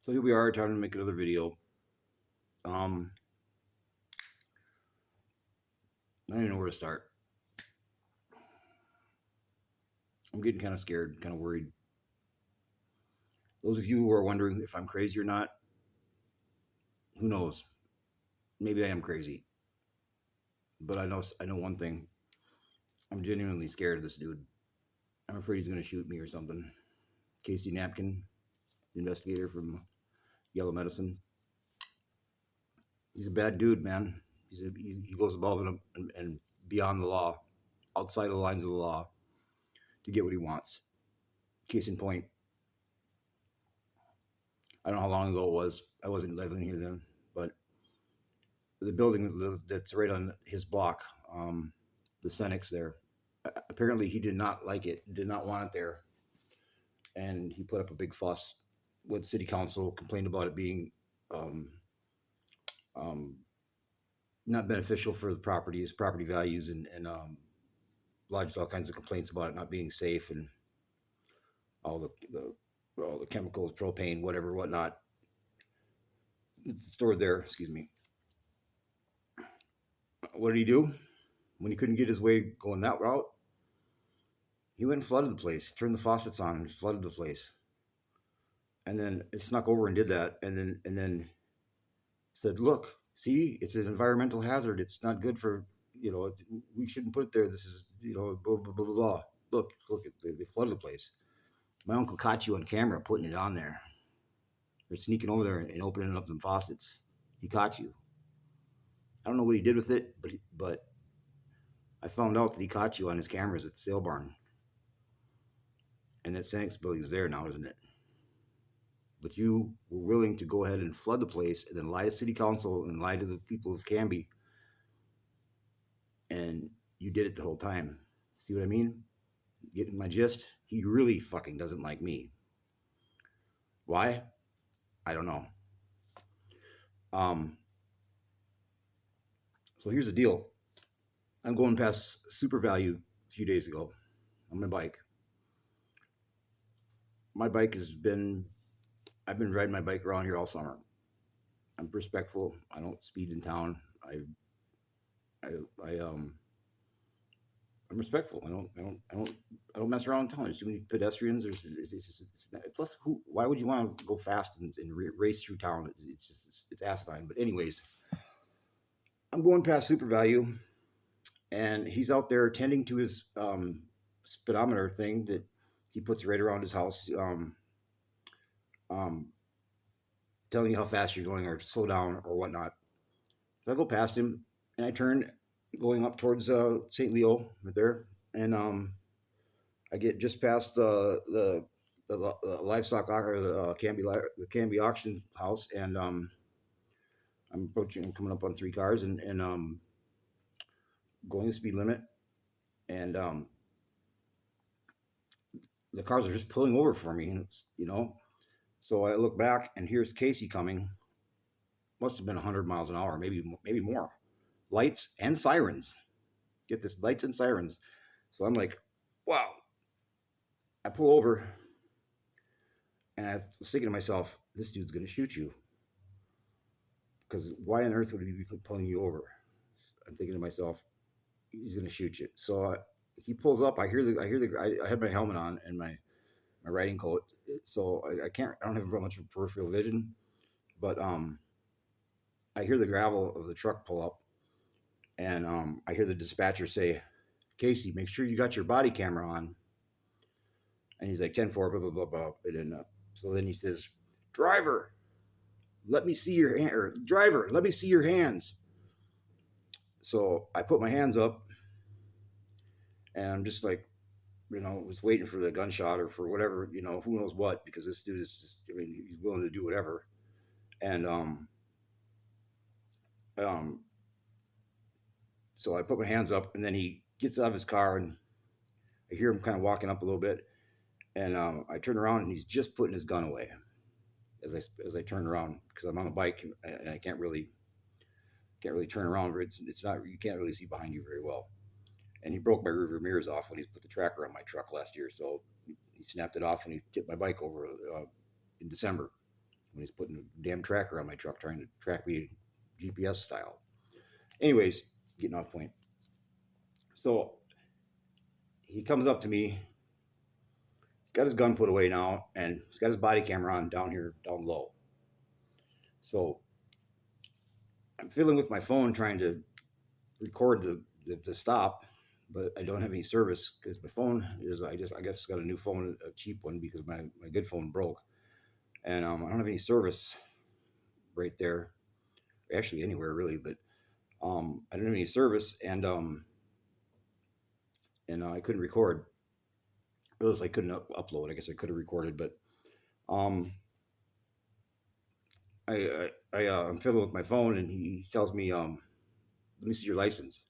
So here we are trying to make another video. Um, I don't even know where to start. I'm getting kind of scared, kind of worried. Those of you who are wondering if I'm crazy or not, who knows? Maybe I am crazy, but I know one thing. I'm genuinely scared of this dude. I'm afraid he's going to shoot me or something. Casey Napkin, investigator from Yellow Medicine. He's a bad dude, man. He goes above and beyond the law, outside the lines of the law, to get what he wants. Case in point, I don't know how long ago it was. I wasn't living here then, but the building that's right on his block, the Senex there. Apparently, he did not like it, did not want it there, and he put up a big fuss with city council, complained about it being um, um, not beneficial for the properties, property values, and lodged all kinds of complaints about it not being safe and all the chemicals, propane, whatever, whatnot, stored there. Excuse me. What did he do when he couldn't get his way going that route? He went and flooded the place, turned the faucets on, and flooded the place, and then it snuck over and did that, and then said, "Look, see, it's an environmental hazard. It's not good for we shouldn't put it there. This is blah blah blah blah blah. Look, they flooded the place. My uncle caught you on camera putting it on there. They're sneaking over there and opening up them faucets. He caught you. I don't know what he did with it, but I found out that he caught you on his cameras at the sale barn, and that Senex building's there now, isn't it? But you were willing to go ahead and flood the place and then lie to city council and lie to the people of Canby, and you did it the whole time. See what I mean? Getting my gist? He really fucking doesn't like me. Why? I don't know. Um, so here's the deal. I'm going past Super Value a few days ago on my bike. My bike I've been riding my bike around here all summer. I'm respectful. I don't speed in town. I I'm respectful. I don't mess around in town. There's too many pedestrians. Plus, why would you want to go fast and race through town? It's asinine. But anyways, I'm going past Super Value, and he's out there tending to his speedometer thing that he puts right around his house, um, telling you how fast you're going or slow down or whatnot. So I go past him, and I turn going up towards St. Leo right there, and I get just past the livestock or the Canby auction house, and I'm approaching, I'm coming up on three cars, and going the speed limit, and the cars are just pulling over for me. So I look back, and here's Casey coming. Must have been 100 miles an hour, maybe more. Lights and sirens. Get this, lights and sirens. So I'm like, wow. I pull over, and I was thinking to myself, this dude's going to shoot you. Because why on earth would he be pulling you over? I'm thinking to myself, he's going to shoot you. So he pulls up. I had my helmet on and my riding coat, so I don't have much of peripheral vision, but I hear the gravel of the truck pull up, and I hear the dispatcher say, "Casey, make sure you got your body camera on." And he's like 10-4, blah blah blah blah. And then, so then he says, "Driver, let me see your hand." Or, "Driver, let me see your hands." So I put my hands up, and I'm just like, was waiting for the gunshot or for whatever, who knows what, because this dude is just, he's willing to do whatever. And um, so I put my hands up, and then he gets out of his car, and I hear him kind of walking up a little bit, and I turn around, and he's just putting his gun away as I turn around, because I'm on the bike, and I can't really turn around. It's not, you can't really see behind you very well. And he broke my rearview mirrors off when he put the tracker on my truck last year, so he snapped it off, and he tipped my bike over in December. when he's putting a damn tracker on my truck, trying to track me GPS style. Anyways, getting off point. So he comes up to me. He's got his gun put away now, and he's got his body camera on down here, down low. So I'm fiddling with my phone trying to record the stop, but I don't have any service because my phone is I guess got a new phone, a cheap one because my good phone broke, and I don't have any service right there, actually anywhere really, but I don't have any service, and I couldn't record. It was I couldn't upload. I guess I could have recorded, but um, I'm fiddling with my phone, and he tells me, "Let me see your license."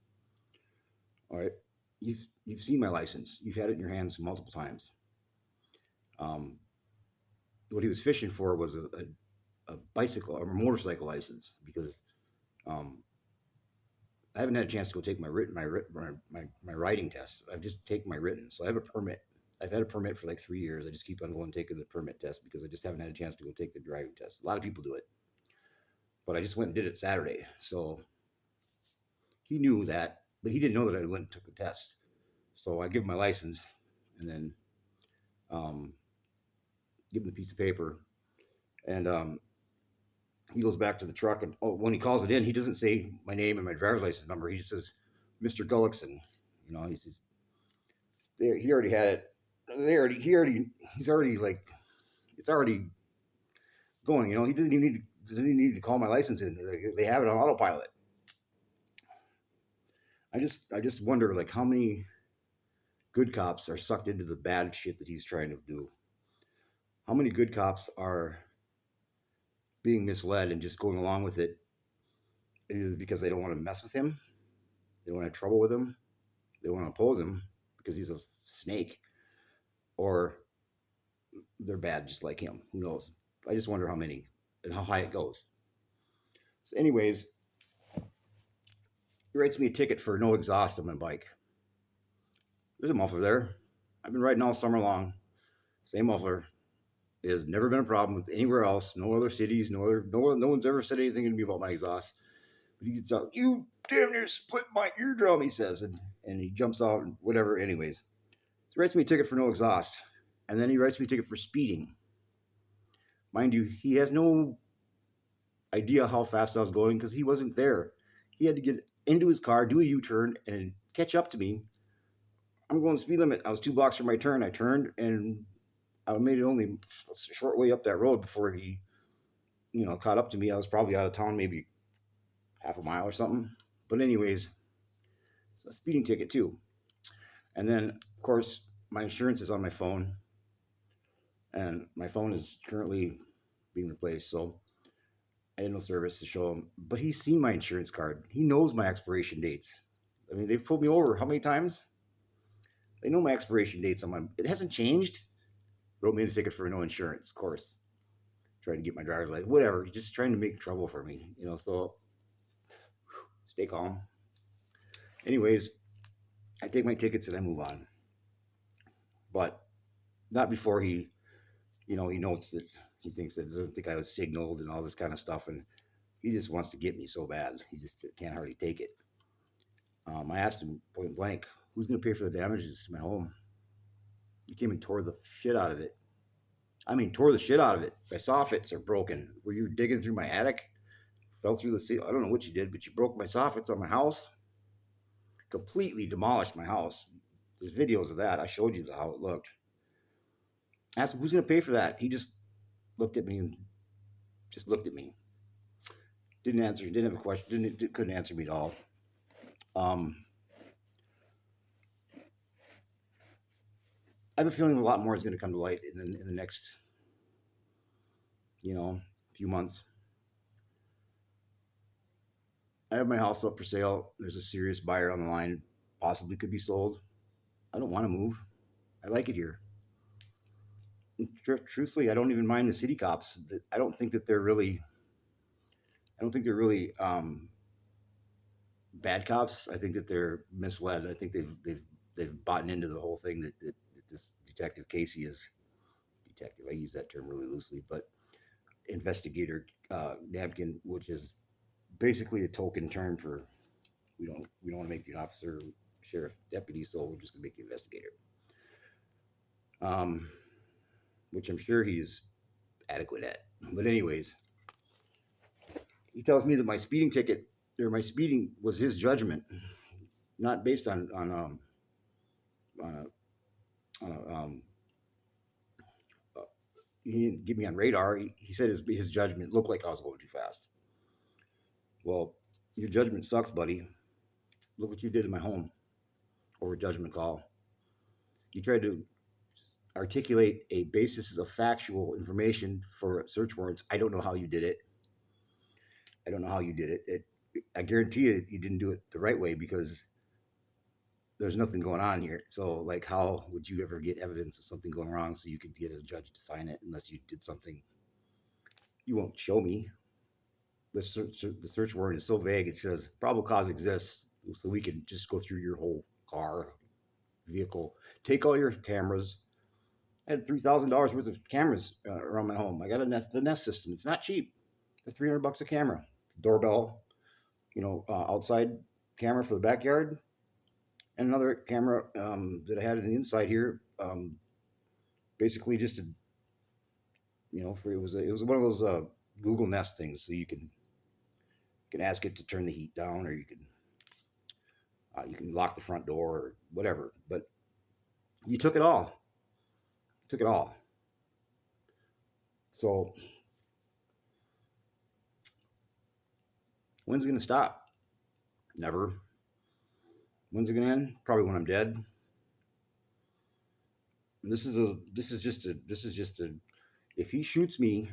All right, you've seen my license. You've had it in your hands multiple times. Um, what he was fishing for was a bicycle or a motorcycle license because um, I haven't had a chance to go take my riding test. I've just taken my written, so I have a permit. I've had a permit for like 3 years. I just keep on going taking the permit test because I just haven't had a chance to go take the driving test. A lot of people do it, but I just went and did it Saturday. So he knew that, but he didn't know that I went and took the test. So I give him my license, and then um, give him the piece of paper, and he goes back to the truck. And when he calls it in, he doesn't say my name and my driver's license number. He just says Mr. Gullickson. He says there. He already had it. He's already like it's already going. He doesn't even need to call my license in. They have it on autopilot. I just wonder like how many good cops are sucked into the bad shit that he's trying to do. How many good cops are being misled and just going along with it either because they don't want to mess with him, they don't want to have trouble with him, they want to oppose him because he's a snake, or they're bad just like him. Who knows? I just wonder how many and how high it goes. So, anyways, he writes me a ticket for no exhaust on my bike. There's a muffler there. I've been riding all summer long. Same muffler. It has never been a problem with anywhere else. No other cities. No one's ever said anything to me about my exhaust. But he gets out. You damn near split my eardrum. He says, and he jumps out and whatever. Anyways, he writes me a ticket for no exhaust, and then he writes me a ticket for speeding. Mind you, he has no idea how fast I was going because he wasn't there. He had to get into his car, do a U-turn, and catch up to me. I'm going speed limit. I was 2 blocks from my turn. I turned, and I made it only a short way up that road before he, caught up to me. I was probably out of town, maybe half a mile or something. But anyways, it's a speeding ticket too. And then, of course, my insurance is on my phone, and my phone is currently being replaced. So I had no service to show him. But he's seen my insurance card. He knows my expiration dates. I mean, they've pulled me over how many times? They know my expiration dates on my. It hasn't changed. Wrote me a ticket for no insurance, of course. Trying to get my driver's license, whatever. Just trying to make trouble for me, So stay calm. Anyways, I take my tickets and I move on. But not before he notes that he thinks that doesn't think I was signaled and all this kind of stuff, and he just wants to get me so bad. He just can't hardly take it. I asked him point blank, "Who's going to pay for the damages to my home?" You came and tore the shit out of it. I mean, tore the shit out of it. My soffits are broken. Were you digging through my attic? Fell through the ceiling. I don't know what you did, but you broke my soffits on my house. Completely demolished my house. There's videos of that. I showed you how it looked. I asked him, "Who's going to pay for that?" He just looked at me and just looked at me. Didn't answer. Didn't have a question. Couldn't answer me at all. I have a feeling a lot more is going to come to light in the next, few months. I have my house up for sale. There's a serious buyer on the line. Possibly could be sold. I don't want to move. I like it here. Truthfully, I don't even mind the city cops. I don't think that they're really. I don't think they're really bad cops. I think that they're misled. I think they've bought into the whole thing that this detective Casey is detective. I use that term really loosely, but investigator napkin, which is basically a token term for we don't want to make you an officer, sheriff, deputy, so we're just gonna make you an investigator. Um, which I'm sure he's adequate at. But anyways, he tells me that my speeding ticket or my speeding was his judgment, not based on uh, he didn't get me on radar. He said his judgment looked like I was going too fast. Well, your judgment sucks, buddy. Look what you did in my home over a judgment call. You tried to articulate a basis of factual information for search warrants. I don't know how you did it. I don't know how you did it. I guarantee you didn't do it the right way because there's nothing going on here. So, like, how would you ever get evidence of something going wrong so you could get a judge to sign it unless you did something? You won't show me. The search warrant is so vague. It says probable cause exists, so we can just go through your whole car, vehicle, take all your cameras. I had $3,000 worth of cameras around my home. I got the Nest system. It's not cheap. It's $300 a camera. Doorbell, outside camera for the backyard, and another camera that I had in the inside here. Basically, just to for it was one of those Google Nest things, so you can ask it to turn the heat down, or you can lock the front door or whatever. But you took it all. Took it all. So when's it gonna stop? Never. When's it gonna end? Probably when I'm dead. And this is just a if he shoots me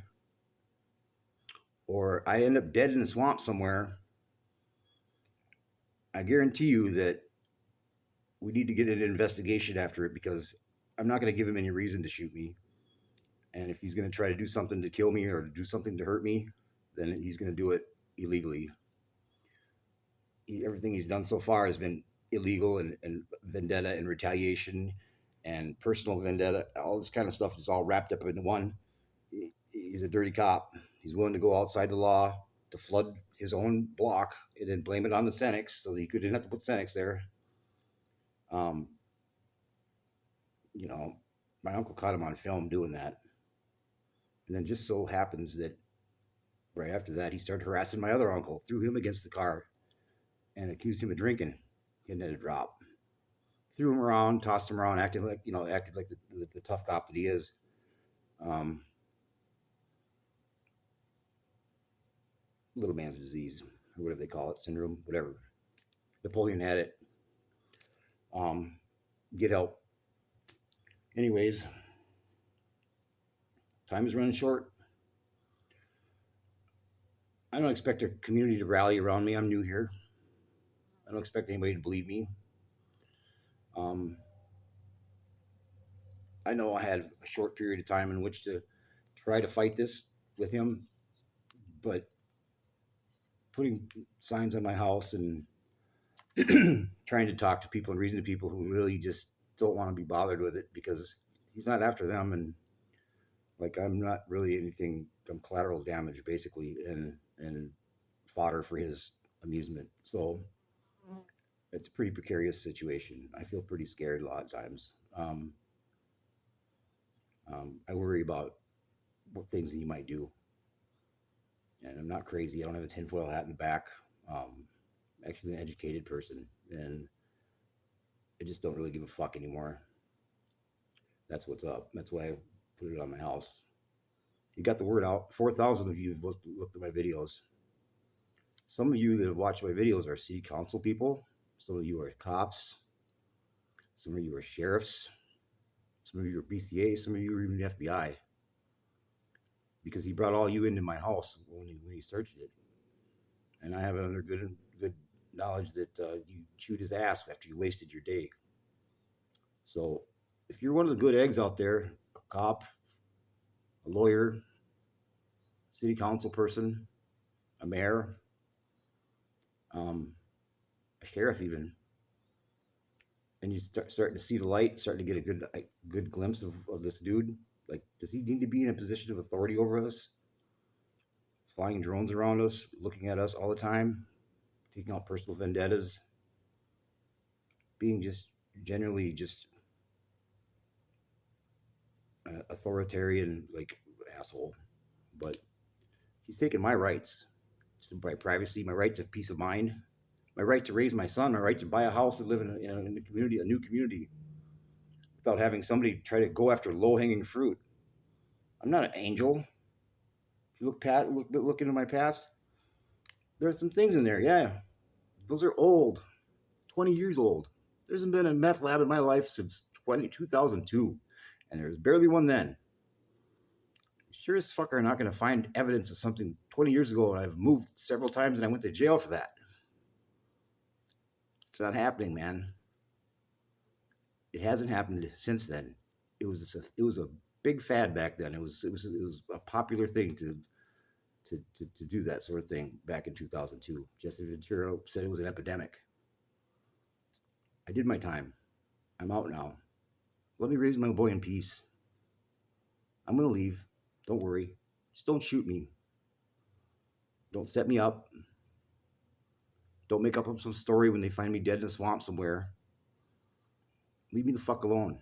or I end up dead in a swamp somewhere, I guarantee you that we need to get an investigation after it because I'm not going to give him any reason to shoot me. And if he's going to try to do something to kill me or to do something to hurt me, then he's going to do it illegally. Everything he's done so far has been illegal and vendetta and retaliation and personal vendetta. All this kind of stuff is all wrapped up into one. He's a dirty cop. He's willing to go outside the law to flood his own block and then blame it on the Senex so that he didn't have to put Senex there. My uncle caught him on film doing that. And then just so happens that right after that, he started harassing my other uncle, threw him against the car and accused him of drinking. He hadn't had a drop. Threw him around, tossed him around, acted like the tough cop that he is. Little man's disease, or whatever they call it, syndrome, whatever. Napoleon had it. Get help. Anyways, time is running short. I don't expect a community to rally around me. I'm new here. I don't expect anybody to believe me. I know I had a short period of time in which to try to fight this with him, but putting signs on my house and trying to talk to people and reason to people who really just don't want to be bothered with it because he's not after them, and like I'm not really anything. I'm collateral damage basically, and fodder for his amusement. So it's a pretty precarious situation. I feel pretty scared a lot of times. I worry about what things he might do, and I'm not crazy. I don't have a tinfoil hat in the back. I'm actually an educated person, and I just don't really give a fuck anymore. That's what's up. That's why I put it on my house. You got the word out. 4,000 of you have looked at my videos. Some of you that have watched my videos are city council people. Some of you are cops. Some of you are sheriffs. Some of you are BCA. Some of you are even FBI. Because he brought all you into my house when he searched it. And I have it under good knowledge that you chewed his ass after you wasted your day. So if you're one of the good eggs out there, a cop, a lawyer, city council person, a mayor, a sheriff even, and you starting to see the light, starting to get a good glimpse of this dude, like, does he need to be in a position of authority over us? flying drones around us, looking at us all the time, taking out personal vendettas, being just generally just authoritarian, like asshole. But he's taken my rights to my privacy, my right to peace of mind, my right to raise my son, my right to buy a house and live in a community, a new community, without having somebody try to go after low hanging fruit. I'm not an angel. If you look into my past, there's some things in there. Yeah, those are old, 20 years old. There hasn't been a meth lab in my life since 2002, and there's barely one then. Sure as fuck are not going to find evidence of something 20 years ago, and I've moved several times and I went to jail for that. It's not happening, man. It hasn't happened since then. It was a big fad back then. It was a popular thing to do that sort of thing back in 2002. Jesse Ventura said it was an epidemic. I did my time. I'm out now. Let me raise my boy in peace. I'm gonna leave. Don't worry. Just don't shoot me. Don't set me up. Don't make up some story when they find me dead in a swamp somewhere. Leave me the fuck alone.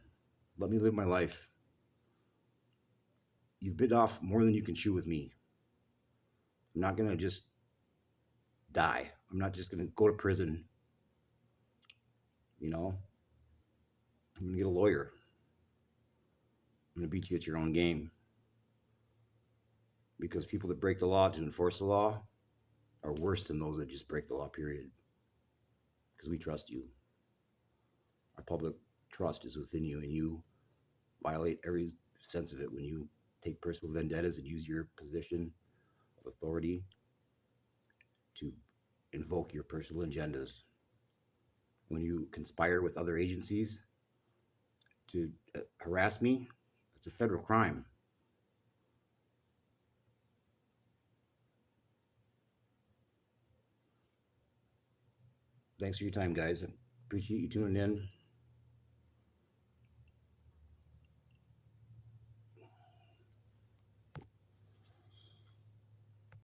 Let me live my life. You've bit off more than you can chew with me. I'm not gonna just die. I'm not just gonna go to prison. You know, I'm gonna get a lawyer. I'm gonna beat you at your own game. Because people that break the law to enforce the law are worse than those that just break the law, period. Because we trust you. Our public trust is within you, and you violate every sense of it when you take personal vendettas and use your position of authority to invoke your personal agendas. When you conspire with other agencies to harass me, it's a federal crime. Thanks for your time, guys. I appreciate you tuning in.